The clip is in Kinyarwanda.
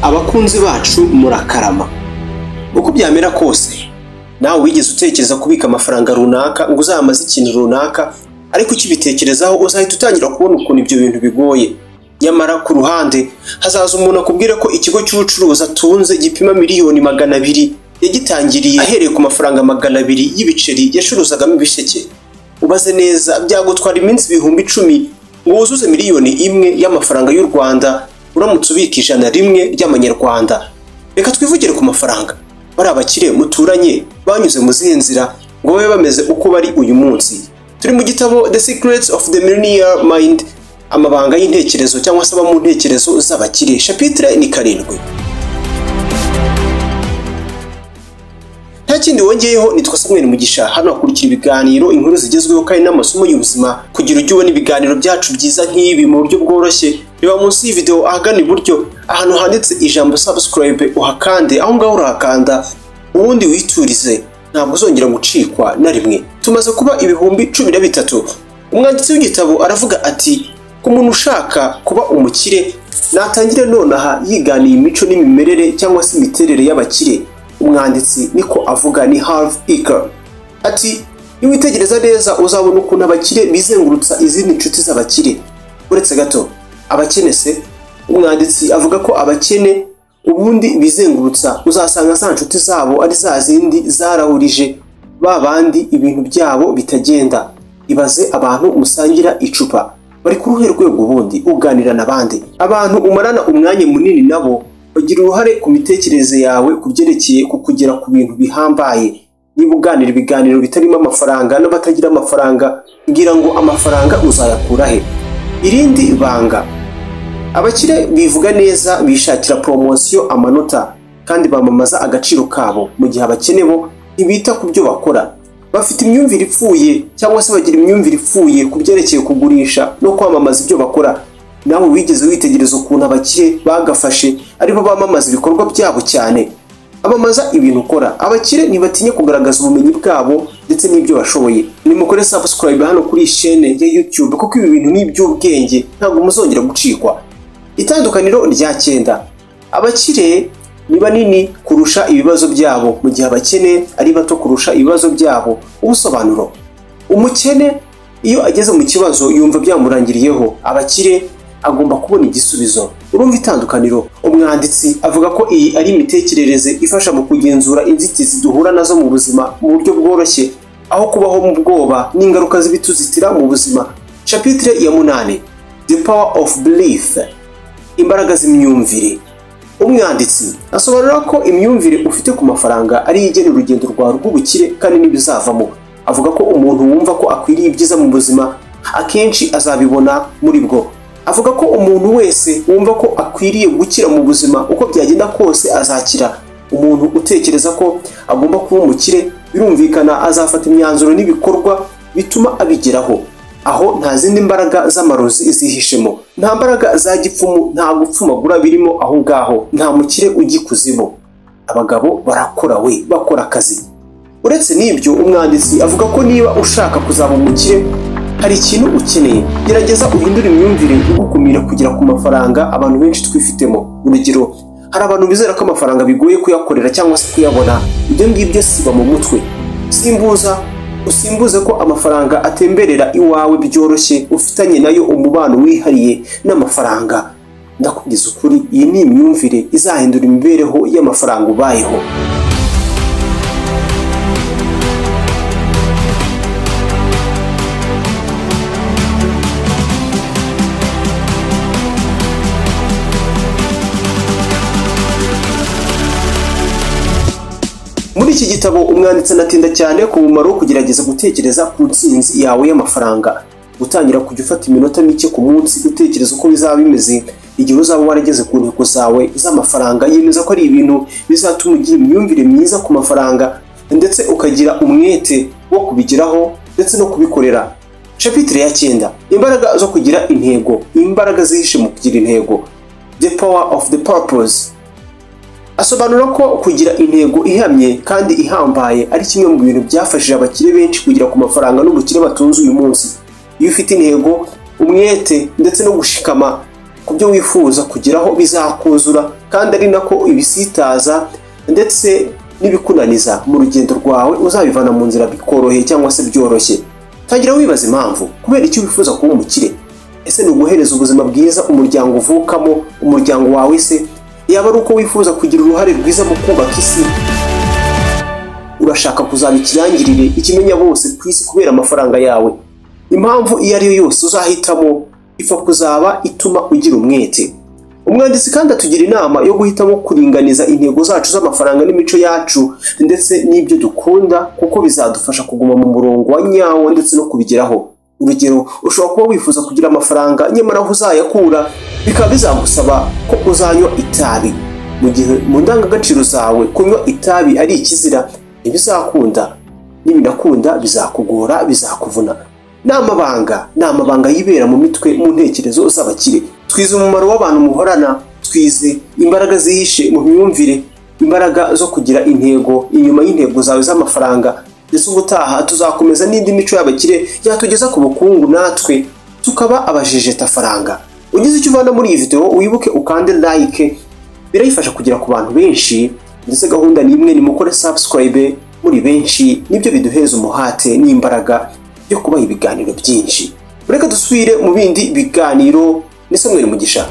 Abakunzi bacu murakarama. Uko byamera kose, nawe wigeze utekereza kubika amafaranga runaka ngo uzamaze ikintu runaka, ariko ukibitekerezaho uzahita utangira kubona ukuntu ibyo bintu bigoye. Nyamara ku ruhande hazaza umuntu akubwira ko ikigo cy'ubucuruzi atunze gipima miliyoni 200 yagitangiriye ahereye ku mafaranga 200 y'ibiceri yashuruzagamo ibisheke. Ubaze neza byagutwara iminsi 10,000 ngo wuzuze miliyoni 1 y'amafaranga y'u Rwanda uramutse ubika 100 ry'amanyarwanda. Reka twivugire ku mafaranga. Bari abakire muturanye banyuze mu zihe nzira ngo babe bameze uko bari uyu munsi. Turi mu gitabo The Secrets of the Millionaire Mind, amabanga y'intekerezo cyangwa se mu ntekerezo z'abakire, chapitre ni 7. Nta kindi wongeyeho, nitwa Ismael Mugisha. Hano hakurikira ibiganiro, inkuru zigezweho kandi n'amasomo y'ubuzima. Kugira ujye ubona ibiganiro byacu byiza nk'ibi mu buryo bworoshye, reba munsi y'video ahagana iburyo ahantu handitse ijambo subscribe, uhakande. Aho ngaho urahakanda ubundi witurize, ntabwo uzongera gucikwa na rimwe. Tumaze kuba 13,000. Umwanditsi w'igitabo aravuga ati, ku muntu ushaka kuba umukire natangire nonaha yiganiye imico n'imimerere cyangwa se imiterere y'abakire. Umwanditsi niko avuga, ni Half Acre. Ati, niwitegereza neza uzabona ukuntu abakire bizengurutsa izindi nshuti z'abakire. Uretse gato, abakene se? Umwanditsi avuga ko abakene ubundi bizengurutsa uzasanga za nshuti zabo ari za zindi zarahurije babandi ibintu byabo bitagenda. Ibaze abantu musangira icupa, bari ku ruhe rwego ubundi uganira n'abandi. Abantu umarana umwanya munini nabo bagira uruhare ku mitekerereze yawe kubyerekeye kukugera ku bintu bihambaye. Niba uganira ibiganiro bitarimo amafaranga n'abatagira amafaranga, ngira ngo amafaranga uzayakura he? Irindi banga, abakire bivuga neza, bishakira promotion, amanota, kandi bamamaza agaciro kabo, mu gihe abakene bo ntibita ku byo bakora. Bafite imyumvire ipfuye cyangwa se bagira imyumvire ipfuye kubyerekeye kugurisha no kwamamaza ibyo bakora. Nawe wigeze witegereza ukuntu abakire bagafashe aribo bamamaza ibikorwa byabo cyane? Abamaza ibintu ukora. Abakire ntibatinya kugaragaza ubumenyi bwabo ndetse n'ibyo bashoboye. Nimukore subscribe hano kuri chaîne ya YouTube kuko ibi bintu ni iby'ubwenge, ntabwo muzongera gucikwa. Itandukaniro rya 9, abakire ni banini kurusha ibibazo byabo, mu gihe abakene ari bato kurusha ibibazo byabo. Ubusobanuro, umukene iyo ageze mu kibazo yumva byamurangiriyeho, abakire agomba kubona igisubizo. Urumva itandukaniro? Umwanditsi avuga ko iyi ari imitekerereze ifasha mu kugenzura inzitizi duhura nazo mu buzima mu buryo bworoshye, aho kubaho mu bwoba n'ingaruka z'ibituzitira mu buzima. Chapitre ya 8, The Power of Belief, imbaraga z'imyumvire. Umwanditsi asobanura ko imyumvire ufite ku mafaranga ari igena urugendo rwawe rw'ubukire kandi n'ibizavamo. Avuga ko umuntu wumva ko akwiriye ibyiza mu buzima akenshi azabibona muri bwo. Avuga ko umuntu wese wumva ko akwiriye gukira mu buzima uko byagenda kose azakira. Umuntu utekereza ko agomba kuba umukire, birumvikana azafata imyanzuro n'ibikorwa bituma abigeraho. Aho nta zindi mbaraga z'amarozi zihishemo, nta mbaraga za gipfumu, nta gupfumagura birimo aho ngaho, nta mukire ugikuzimu. Abagabo barakora we, bakora akazi. Uretse n'ibyo, umwanditsi avuga ko niba ushaka kuzaba umukire hari ikintu ukeneye. Gerageza uhindura imyumvire igukumira kugera ku mafaranga abantu benshi twifitemo. Urugero, hari abantu bizera ko amafaranga bigoye kuyakorera cyangwa se kuyabona. Ibyo ngibyo siba mu mutwe. Usimbuze ko amafaranga atemberera iwawe byoroshye, ufitanye nayo umubano wihariye n'amafaranga. Ndakubwiza ukuri, iyi ni imyumvire izahindura imibereho y'amafaranga ubayeho. Muri iki gitabo umwanditsi anatinda cyane ku bumaro wo kugerageza gutekereza ku ntsinzi yawe y'amafaranga. Gutangira kujya ufata iminota mike ku munsi gutekereza uko bizaba bimeze igihe uzaba warageze ku ntego zawe z'amafaranga. Yemeza ko ari ibintu bizatuma ugira imyumvire myiza ku mafaranga ndetse ukagira umwete wo kubigeraho ndetse no kubikorera. Chapitre ya 9, imbaraga zo kugira intego, imbaraga zihishe mu kugira intego, The Power of the Purpose. Asobanura ko kugira intego ihamye kandi ihambaye ari kimwe mu bintu byafashije abakire benshi kugera ku mafaranga n'ubukire batunze uyu munsi. Iyo ufite intego, umwete ndetse no gushikama, kubyo wifuza kugeraho bizakuzura, kandi ari nako ibisitaza ndetse n'ibikunaniza mu rugendo rwawe uzabivana mu nzira bikoroheye cyangwa se byoroshye. Tangira wibaza impamvu, kubera icyo wifuza kuba umukire. Ese ni uguhereza ubuzima bwiza umuryango uvukamo, umuryango wawe se? Yaba ari uko wifuza kugira uruhare rwiza mu kubaka isi? Urashaka kuzaba ikirangirire, ikimenya bose ku isi kubera amafaranga yawe? Impamvu iyo ari yo yose uzahitamo ifa kuzaba ituma ugira umwete. Umwanditsi kandi atugira inama yo guhitamo kuringaniza intego zacu z'amafaranga n'imico yacu ndetse n'ibyo dukunda, kuko bizadufasha kuguma mu murongo wa nyawo ndetse no kubigeraho. Urugero, ushobora kuba wifuza kugira amafaranga nyamara aho uzayakura bikaba bizagusaba ko uzanywa itabi, mu gihe mu ndangagaciro zawe kunywa itabi ari ikizira. Ntibizakunda, nibinakunda bizakugora, bizakuvuna. Ni amabanga yibera mu mitwe, mu ntekerezo z'abakire. Twize umumaro w'abantu muhorana, twize imbaraga zihishe mu myumvire, imbaraga zo kugira intego inyuma y'intego zawe z'amafaranga. Ndetse ubutaha tuzakomeza n'indi mico y'abakire yatugeza ku bukungu, natwe tukaba abajejetafaranga. Ugize icyo uvana muri iyi video, wibuke ukande like, birayifasha kugera ku bantu benshi. Ndetse gahunda ni imwe, nimukore subscribe muri benshi, nibyo biduheza umuhate n'imbaraga yo kubaha ibiganiro byinshi. Reka dusubire mu bindi biganiro. Ni Ismael Mugisha.